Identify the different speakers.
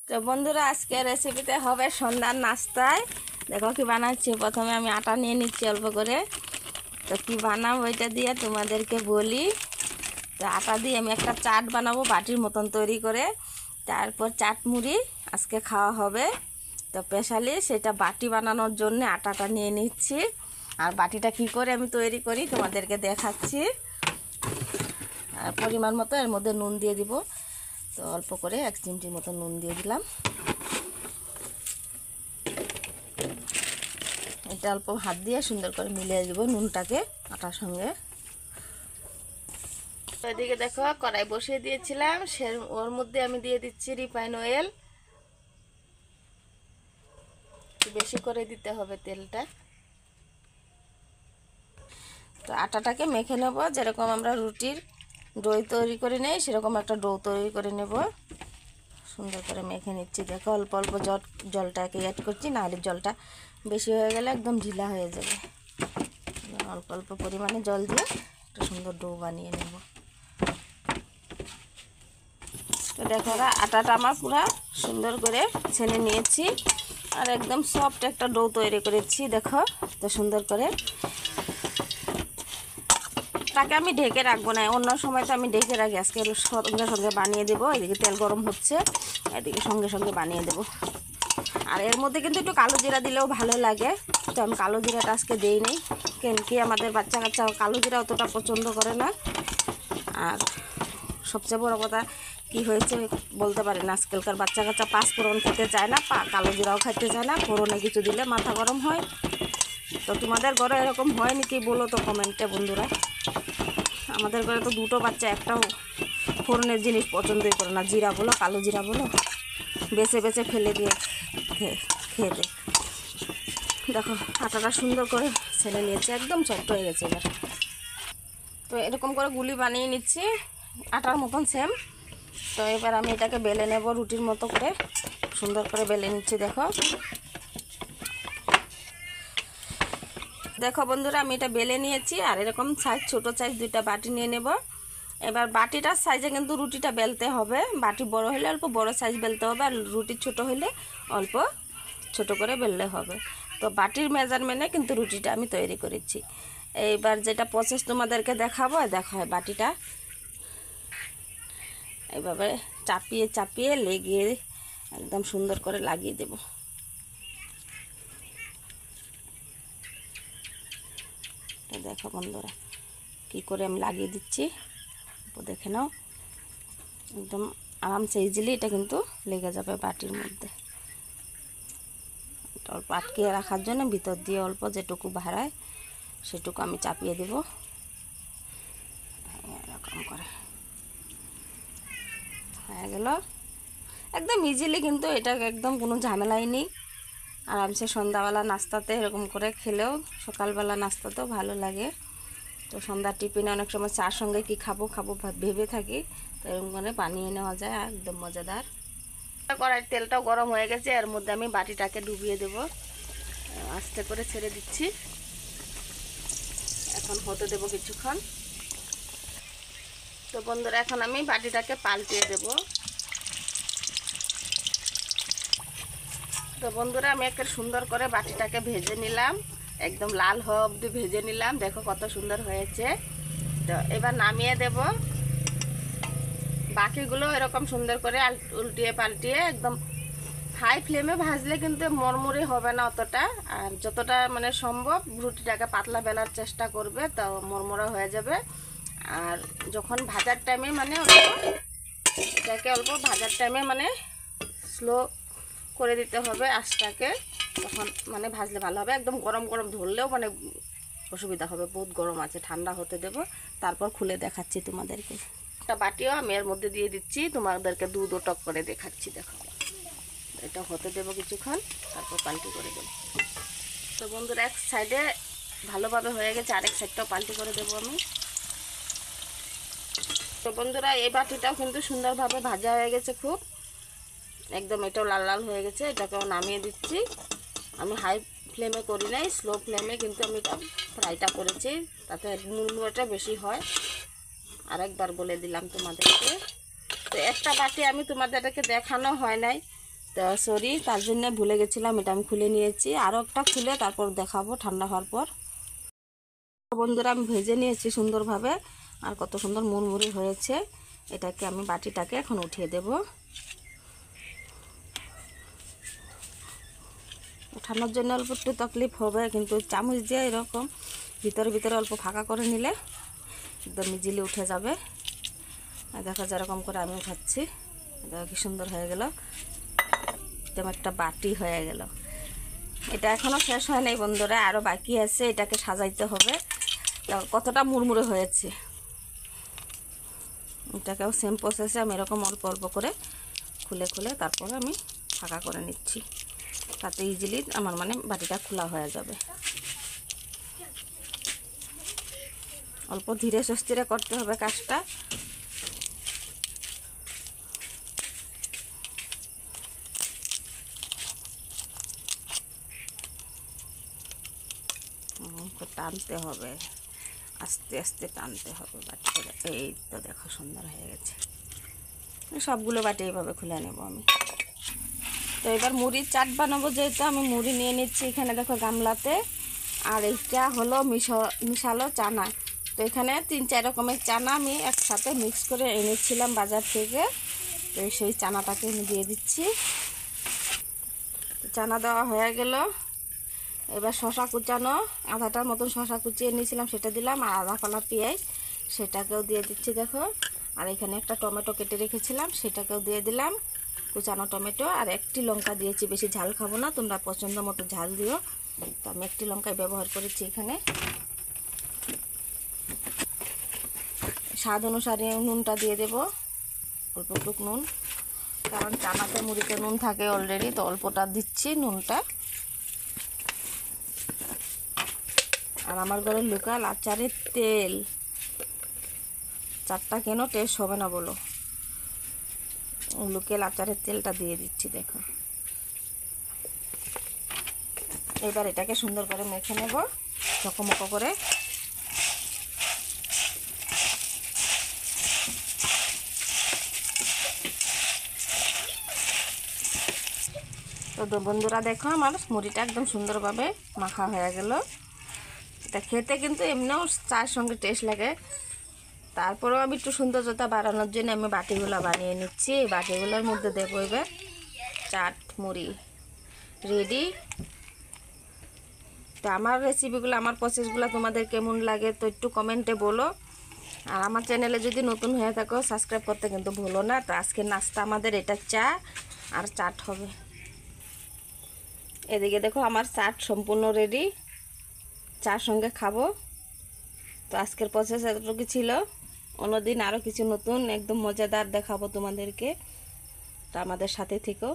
Speaker 1: তো বন্ধুরা আজকে রেসিপিতে হবে সন্ধ্যার নাস্তায়। দেখো কি বানাচ্ছি। প্রথমে আমি আটা নিয়ে নিচ্ছি অল্প করে। তো কি বানাবো ওইটা দিয়ে তোমাদেরকে বলি। তো আটা দিয়ে আমি একটা চাট বানাবো বাটির মতন তৈরি করে। তারপর চাট মুড়ি আজকে খাওয়া হবে। তো স্পেশালি সেটা বাটি বানানোর জন্য আটাটা নিয়ে নিচ্ছি। আর বাটিটা কি করে আমি তৈরি করি তোমাদেরকে দেখাচ্ছি। আর পরিমাণ মতো এর মধ্যে নুন দিয়ে দিব। তো অল্প করে 1 চিমটির মতো নুন দিয়ে দিলাম। এটা অল্প হাত দিয়ে সুন্দর করে মিলিয়ে দিব নুনটাকে আটার সঙ্গে। এদিকে দেখো কড়াই বসিয়ে দিয়েছিলাম, ওর মধ্যে আমি দিয়ে দিচ্ছি রিফাইন অয়েল। বেশি করে দিতে হবে তেলটা। তো আটাটাকে মেখে নেব, যেরকম আমরা রুটির ডো তৈরি করে নেই সেরকম একটা ডো তৈরি করে নেব। সুন্দর করে মেখে নিচ্ছি। দেখো অল্প অল্প জলটাকে অ্যাড করছি, নাহলে জলটা বেশি হয়ে গেলে একদম ঢিলা হয়ে যাবে। অল্প অল্প পরিমাণে জল দিয়ে একটা সুন্দর ডো বানিয়ে নেব। তো দেখো আটাটা আমার পুরো সুন্দর করে ছেনে নিয়েছি আর একদম সফট একটা ডো তৈরি করেছি। দেখো তো সুন্দর করে। তাকে আমি ঢেকে রাখবো না, অন্য সময় তো আমি ঢেকে রাখি। আজকে সঙ্গে সঙ্গে বানিয়ে দেবো। এদিকে তেল গরম হচ্ছে, এদিকে সঙ্গে সঙ্গে বানিয়ে দেবো। আর এর মধ্যে কিন্তু একটু কালো জিরা দিলেও ভালো লাগে। তো আমি কালো জিরাটা আজকে দিই নি, কেন কি আমাদের বাচ্চা কাচ্চা কালো জিরা অতটা পছন্দ করে না। আর সবচেয়ে বড় কথা কি হয়েছে বলতে পারি না, আজকালকার বাচ্চা কাচ্চা পাঁচফোড়ন খেতে চায় না, কালো জিরাও খাইতে চায় না। ফোড়নে কিছু দিলে মাথা গরম হয়। তো তোমাদের ঘরে এরকম হয় নাকি বলো তো কমেন্টে বন্ধুরা। আমাদের ঘরে তো দুটো বাচ্চা একটাও ফোড়নের জিনিস পছন্দই করে না, জিরা বলো কালো জিরা বলো, বেছে বেছে ফেলে দিয়ে খেয়ে দেয়। দেখো আটাটা সুন্দর করে ছেলে নিয়েছে, একদম সফট হয়ে গেছে এবার। তো এরকম করে গুলি বানিয়ে নিচ্ছি আটার মতন সেম। তো এবার আমি এটাকে বেলে নেব রুটির মতো করে, সুন্দর করে বেলে নিচ্ছি। দেখো দেখো বন্ধুরা আমি এটা বেলে নিয়েছি। আর এরকম সাইজ ছোটো সাইজ দুইটা বাটি নিয়ে নেব। এবার বাটিটার সাইজে কিন্তু রুটিটা বেলতে হবে। বাটি বড় হলে অল্প বড় সাইজ বেলতে হবে, আর রুটি ছোট হলে অল্প ছোট করে বেললে হবে। তো বাটির মেজারমেন্টে কিন্তু রুটিটা আমি তৈরি করেছি। এইবার যেটা প্রসেস তোমাদেরকে দেখাবো, দেখো বাটিটা এইভাবে চাপিয়ে চাপিয়ে লেগে একদম সুন্দর করে লাগিয়ে দেব। তো দেখো বন্ধুরা কি করে আমি লাগিয়ে দিচ্ছি, দেখে নাও। একদম আরামসে ইজিলি এটা কিন্তু লেগে যাবে বাটির মধ্যে। অল্প আটকিয়ে রাখার জন্য ভিতর দিয়ে অল্প যেটুকু বাড়ায় সেটুকু আমি চাপিয়ে দেব এরকম করে। হয়ে গেল একদম ইজিলি, কিন্তু এটা একদম কোনো ঝামেলাই নেই। আরামসে সন্ধ্যাবেলা নাস্তাতে এরকম করে খেলেও সকালবেলা নাস্তাতেও ভালো লাগে। তো সন্ধ্যার টিফিনে অনেক সময় চার সঙ্গে কি খাবো খাবো ভেবে থাকি, তো এরকম করে বানিয়ে নেওয়া যায়, একদম মজাদার। কড়াইয়ের তেলটাও গরম হয়ে গেছে, এর মধ্যে আমি বাটিটাকে ডুবিয়ে দেব। আস্তে করে ছেড়ে দিচ্ছি, এখন হতে দেব কিছুক্ষণ। তো বন্ধুরা এখন আমি বাটিটাকে পাল্টিয়ে দেব। তো বন্ধুরা আমি একটা সুন্দর করে বাটিটাকে ভেজে নিলাম, একদম লাল হওয়া অবধি ভেজে নিলাম। দেখো কত সুন্দর হয়েছে। তো এবার নামিয়ে দেব। বাকিগুলো এরকম সুন্দর করে উল্টিয়ে পাল্টিয়ে একদম হাই ফ্লেমে ভাজলে কিন্তু মরমরে হবে না অতটা। আর যতটা মানে সম্ভব রুটিটাকে পাতলা বেলার চেষ্টা করবে, তো মরমরা হয়ে যাবে। আর যখন ভাজার টাইমে মানে এটাকে অল্প ভাজার টাইমে মানে স্লো করে দিতে হবে আঁচটাকে, তখন মানে ভাজলে ভালো হবে। একদম গরম গরম ধরলেও মানে অসুবিধা হবে, বহুত গরম আছে, ঠান্ডা হতে দেব, তারপর খুলে দেখাচ্ছি তোমাদেরকে। একটা বাটিও আমি এর মধ্যে দিয়ে দিচ্ছি, তোমাদেরকে দুধ টক করে দেখাচ্ছি। দেখো এটা হতে দেবো কিছুক্ষণ, তারপর পাল্টি করে দেবো। তো বন্ধুরা এক সাইডে ভালোভাবে হয়ে গেছে, আরেক সাইডটাও পাল্টি করে দেবো আমি। তো বন্ধুরা এই বাটিটাও কিন্তু সুন্দরভাবে ভাজা হয়ে গেছে খুব, একদম এটাও লাল লাল হয়ে গেছে। এটাকেও নামিয়ে দিচ্ছি। আমি হাই ফ্লেমে করি নাই, স্লো ফ্লেমে কিন্তু আমি এটা ফ্রাইটা করেছি, তাতে মুড়মুড়োটা বেশি হয়। আরেকবার বলে দিলাম তোমাদেরকে। তো একটা বাটি আমি তোমাদেরকে দেখানো হয় নাই, সরি, তার জন্য ভুলে গেছিলাম, এটা আমি খুলে নিয়েছি। আরও একটা খুলে তারপর দেখাবো ঠান্ডা হওয়ার পর। বন্ধুরা আমি ভেজে নিয়েছি সুন্দরভাবে, আর কত সুন্দর মুড়মুড়ি হয়েছে। এটাকে আমি বাটিটাকে এখন উঠিয়ে দেব। উঠানোর জন্য অল্প একটু তকলিফ হবে, কিন্তু চামচ দিয়ে এরকম ভিতরে ভিতরে অল্প ফাঁকা করে নিলে একদম ইজিলি উঠে যাবে। দেখো যেরকম করে আমি উঠাচ্ছি, দেখো কি সুন্দর হয়ে গেল, একদম একটা বাটি হয়ে গেল। এটা এখনও শেষ হয় নাই বন্ধুরা, আরও বাকি আছে, এটাকে সাজাইতে হবে। কতটা মুড়মুড়ে হয়েছে, এটাকেও সেম প্রসেসে আমি এরকম অল্প অল্প করে খুলে খুলে তারপরে আমি ফাঁকা করে নিচ্ছি, তাতে ইজিলি আমার মানে বাটিটা খোলা হয়ে যাবে। অল্প ধীরে সুস্থিরে করতে হবে কাজটা। টানতে হবে, আস্তে আস্তে টানতে হবে বাটিটা। এই তো দেখো সুন্দর হয়ে গেছে। সবগুলো বাটি এইভাবে খুলে নেব আমি। তো এবার মুড়ির চাট বানাবো, যেহেতু আমি মুড়ি নিয়ে নিচ্ছি এখানে দেখো গামলাতে। আর এইটা হলো মিশালো চানা। তো এখানে 3-4 রকমের চানা আমি একসাথে মিক্স করে এনেছিলাম বাজার থেকে। তো সেই চানাটাকে আমি দিয়ে দিচ্ছি। চানা দেওয়া হয়ে গেল। এবার শশা কুচানো, আধাটার মতন শশা কুচিয়ে নিয়েছিলাম সেটা দিলাম, আর আধা কলা পেঁয়াজ সেটাকেও দিয়ে দিচ্ছি দেখো। আর এখানে একটা টমেটো কেটে রেখেছিলাম সেটাকেও দিয়ে দিলাম, কুচানো টমেটো। আর একটি লঙ্কা দিয়েছি, বেশি ঝাল খাবো না, তোমরা পছন্দ মতো ঝাল দিও। তো আমি একটি লঙ্কাই ব্যবহার করেছি এখানে। স্বাদ অনুসারে নুনটা দিয়ে দেব, অল্প একটু নুন, কারণ চানাতে মুড়িতে নুন থাকে অলরেডি, তো অল্পটা দিচ্ছি নুনটা। আর আমার ঘরে লোকাল আচারের তেল, চারটা কেন টেস্ট হবে না বলো, লোকাল আচারের তেলটা দিয়ে দিচ্ছি দেখো। এবার এটাকে সুন্দর করে মেখে নেব চকমকো করে। তো বন্ধুরা দেখো আমার মুড়িটা একদম সুন্দরভাবে মাখা হয়ে গেল। এটা খেতে কিন্তু এমনিও চায়ের সঙ্গে টেস্ট লাগে। তারপরেও আমি একটু সৌন্দর্যতা বাড়ানোর জন্য আমি বাটিগুলো বানিয়ে নিচ্ছি। এই বাটিগুলোর মধ্যে দেবো এবার চাট মুড়ি রেডি। তো আমার রেসিপিগুলো, আমার প্রসেসগুলো তোমাদের কেমন লাগে তো একটু কমেন্টে বলো। আর আমার চ্যানেলে যদি নতুন হয়ে থাকো সাবস্ক্রাইব করতে কিন্তু ভুলো না। তো আজকের নাস্তা আমাদের এটা চা আর চাট হবে। এদিকে দেখো আমার চাট সম্পূর্ণ রেডি, চার সঙ্গে খাবো। তো আজকের প্রসেস এতটুকু ছিল, অন্যদিন আরও কিছু নতুন একদম মজাদার দেখাবো তোমাদেরকে। তো আমাদের সাথে থেকো।